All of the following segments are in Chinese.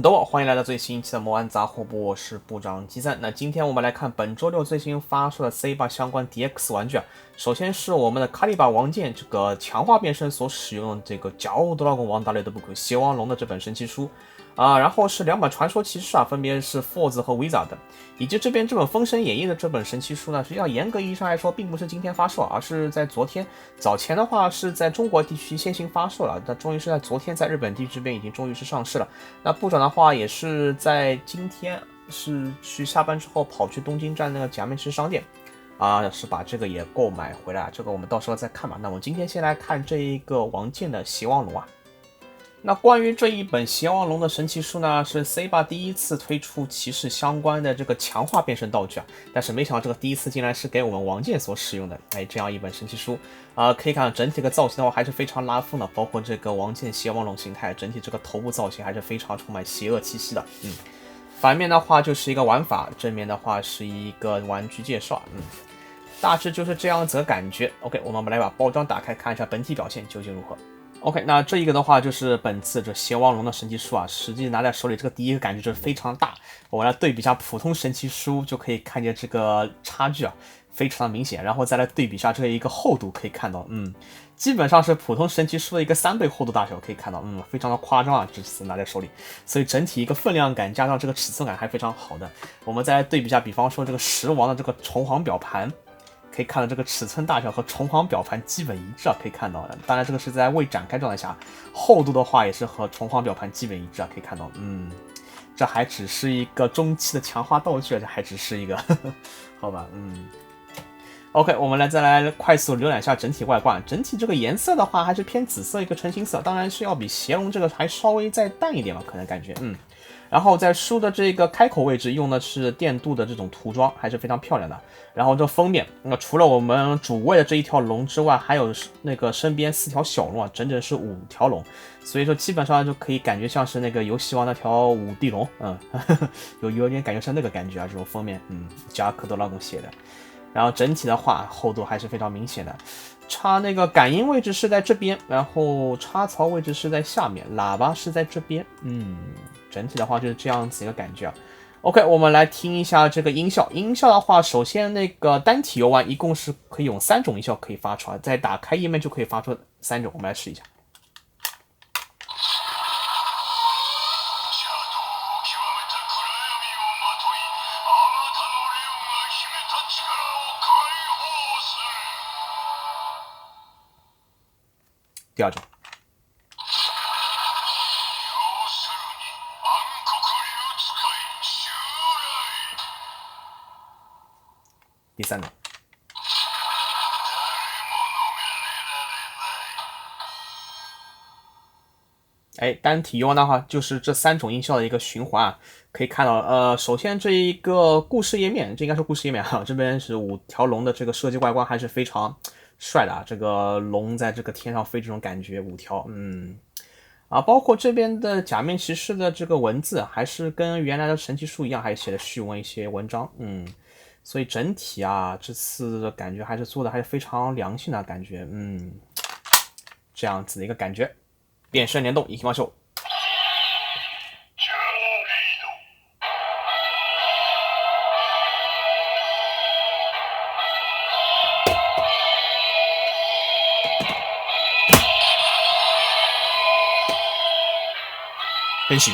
都好，欢迎来到最新一期的魔安杂货部，我是部长基赞。那今天我们来看本周六最新发售的 C8 相关 DX 玩具啊。首先是我们的卡利巴王剑这个强化变身所使用的这个角斗拉贡王达雷的不可邪王龙的这本神奇书然后是两本传说骑士分别是 Force 和 Wizard 以及这边这本封神演义的这本神奇书呢，实际上严格意义上来说并不是今天发售，而是在昨天。早前的话是在中国地区先行发售了，那终于是在昨天在日本地区这边已经终于是上市了。那部长的话也是在今天是去下班之后跑去东京站那个假面骑士商店是把这个也购买回来，这个我们到时候再看吧。那我们今天先来看这一个王剑的邪王龙那关于这一本邪王龙的神奇书呢，是 C8 第一次推出骑士相关的这个强化变身道具但是没想到这个第一次竟然是给我们王剑所使用的，这样一本神奇书可以看到整体的造型的话还是非常拉风的，包括这个王剑邪王龙形态，整体这个头部造型还是非常充满邪恶气息的。反面的话就是一个玩法，正面的话是一个玩具介绍，大致就是这样子的感觉。OK， 我们来把包装打开，看一下本体表现究竟如何。OK， 那这一个的话就是本次这邪王龙的神奇书实际拿在手里，这个第一个感觉就是非常大。我来对比一下普通神奇书，就可以看见这个差距非常的明显。然后再来对比一下这一个厚度，可以看到，基本上是普通神奇书的一个3倍厚度大小，可以看到，非常的夸张这次拿在手里，所以整体一个分量感加上这个尺寸感还非常好的。我们再来对比一下，比方说这个石王的这个虫皇表盘。可以看到这个尺寸大小和虫皇表盘基本一致可以看到的。当然这个是在未展开状态下，厚度的话也是和虫皇表盘基本一致可以看到，这还只是一个中期的强化道具这还只是一个好吧OK， 我们再来快速浏览一下整体外观。整体这个颜色的话还是偏紫色一个纯情色，当然是要比邪龙这个还稍微再淡一点吧，可能感觉然后在书的这个开口位置用的是电镀的这种涂装，还是非常漂亮的。然后这封面，除了我们主位的这一条龙之外，还有那个身边4条小龙整整是5条龙，所以说基本上就可以感觉像是那个游戏王那条5地龙，有点感觉像那个感觉这种封面，加科多拉贡写的。然后整体的话厚度还是非常明显的。插那个感应位置是在这边，然后插槽位置是在下面，喇叭是在这边，整体的话就是这样子一个感觉OK， 我们来听一下这个音效。音效的话，首先那个单体游玩一共是可以用3种音效可以发出来，再打开页面就可以发出3种，我们来试一下。第2种。第3种。单体游玩的话就是这3种音效的一个循环可以看到首先这一个故事页面，这应该是故事页面这边是5条龙的这个设计外观还是非常帅的这个龙在这个天上飞这种感觉5条包括这边的假面骑士的这个文字还是跟原来的神奇书一样，还写了序文一些文章所以整体这次的感觉还是做的还是非常良性的感觉这样子的一个感觉。变身联动一起马秀变形。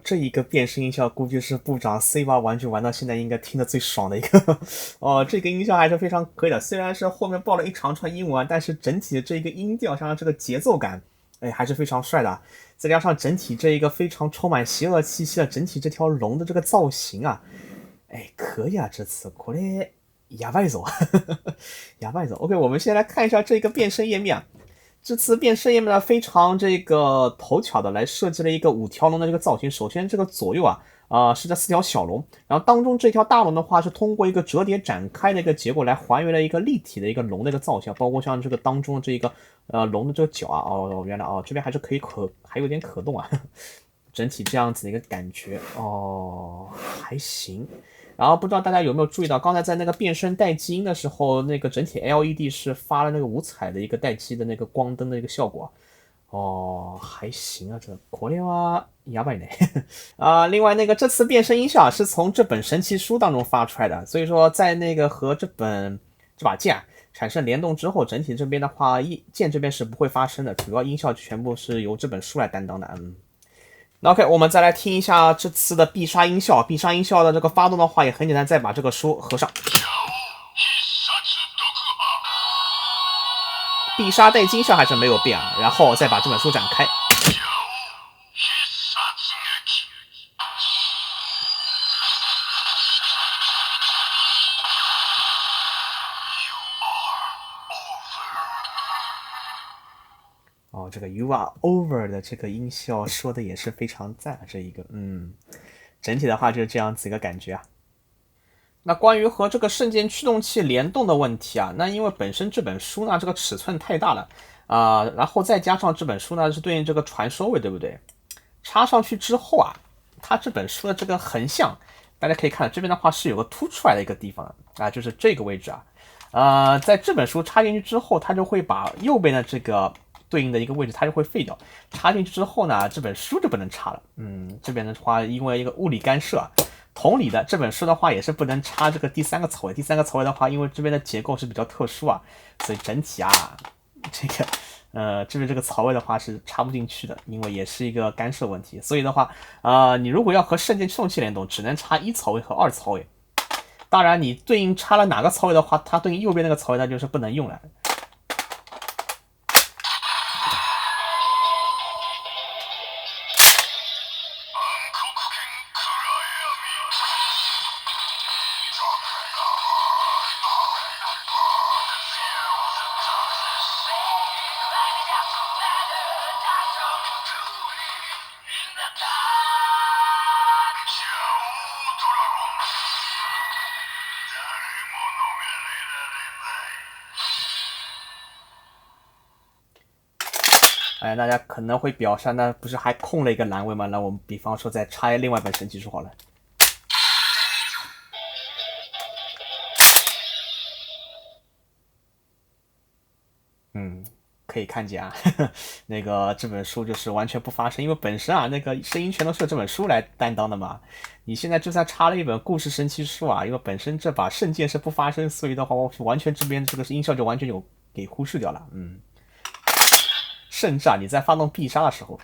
这一个变身音效估计是部长 C8 玩具玩到现在应该听得最爽的一个这个音效还是非常可以的，虽然是后面爆了一长串英文但是整体的这个音调上这个节奏感还是非常帅的再加上整体这一个非常充满邪恶气息的整体这条龙的这个造型可以这次これやばいぞやばいぞ。 OK， 我们先来看一下这个变身页面这次变身页面呢非常这个头巧的来设计了一个5条龙的这个造型。首先这个左右是这4条小龙，然后当中这条大龙的话是通过一个折叠展开的一个结构来还原了一个立体的一个龙的一个造型，包括像这个当中的这个龙的这个脚原来这边还是还有点可动啊，整体这样子的一个感觉还行。然后不知道大家有没有注意到，刚才在那个变身待机音的时候，那个整体 LED 是发了那个5彩的一个待机的那个光灯的一个效果。还行啊，これはやばいね另外那个这次变身音效是从这本神奇书当中发出来的，所以说在那个和这把剑产生联动之后，整体这边的话，剑这边是不会发生的，主要音效全部是由这本书来担当的。那 OK， 我们再来听一下这次的必杀音效。必杀音效的这个发动的话也很简单，再把这个书合上。必杀带金效还是没有变然后再把这本书展开。这个 You are over 的这个音效说的也是非常赞这一个，整体的话就是这样子一个感觉那关于和这个圣剑驱动器联动的问题那因为本身这本书呢这个尺寸太大了然后再加上这本书呢是对应这个传说位，对不对？插上去之后它这本书的这个横向，大家可以看到这边的话是有个凸出来的一个地方就是这个位置在这本书插进去之后，它就会把右边的这个对应的一个位置它就会废掉，插进去之后呢这本书就不能插了。这边的话因为一个物理干涉同理的这本书的话也是不能插这个第3个槽位，第3个槽位的话因为这边的结构是比较特殊所以整体这个这边这个槽位的话是插不进去的，因为也是一个干涉问题。所以的话你如果要和圣剑驱动器联动，只能插1槽位和2槽位。当然你对应插了哪个槽位的话，它对应右边那个槽位那就是不能用了。大家可能会表示那不是还空了一个栏位吗？那我们比方说再插另外一本神奇书好了。可以看见那个这本书就是完全不发声，因为本身那个声音全都是这本书来担当的嘛。你现在就算插了一本故事神奇书因为本身这把圣剑是不发声，所以的话我完全这边这个音效就完全给忽视掉了。甚至你在发动必杀的时候，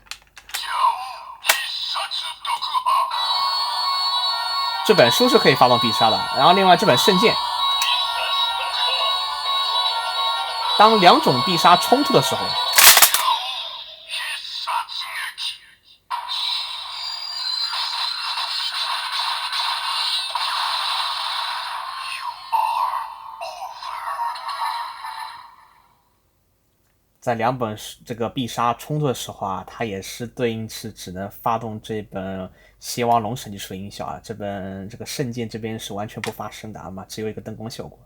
这本书是可以发动必杀的。然后另外这本圣剑，当2种必杀冲突的时候，在2本这个必杀冲突的时候它也是对应是只能发动这本邪王龙神奇书的音效这本这个圣剑这边是完全不发声的只有一个灯光效果。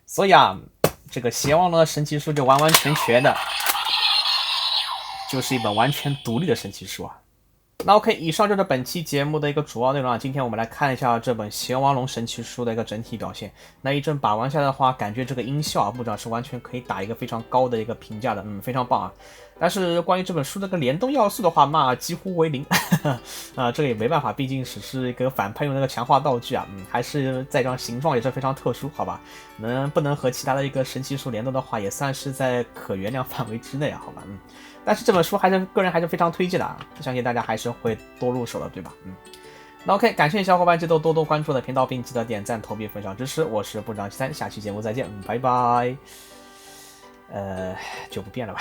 所以这个邪王龙的神奇书就完完全全的就是一本完全独立的神奇书那 OK， 以上就是本期节目的一个主要内容今天我们来看一下这本邪王龙神奇书的一个整体表现。那一阵把玩下来的话，感觉这个音效部长是完全可以打一个非常高的一个评价的，非常棒但是关于这本书这个联动要素的话，几乎为零这个也没办法，毕竟只是一个反派用那个强化道具还是再加上形状也是非常特殊，好吧，不能和其他的一个神奇书联动的话，也算是在可原谅范围之内好吧，但是这本书个人还是非常推荐的相信大家还是会多入手的，对吧？那 OK， 感谢小伙伴记得多多关注我的频道，并记得点赞、投币、分享支持。我是部长73，下期节目再见，拜拜。就不变了吧。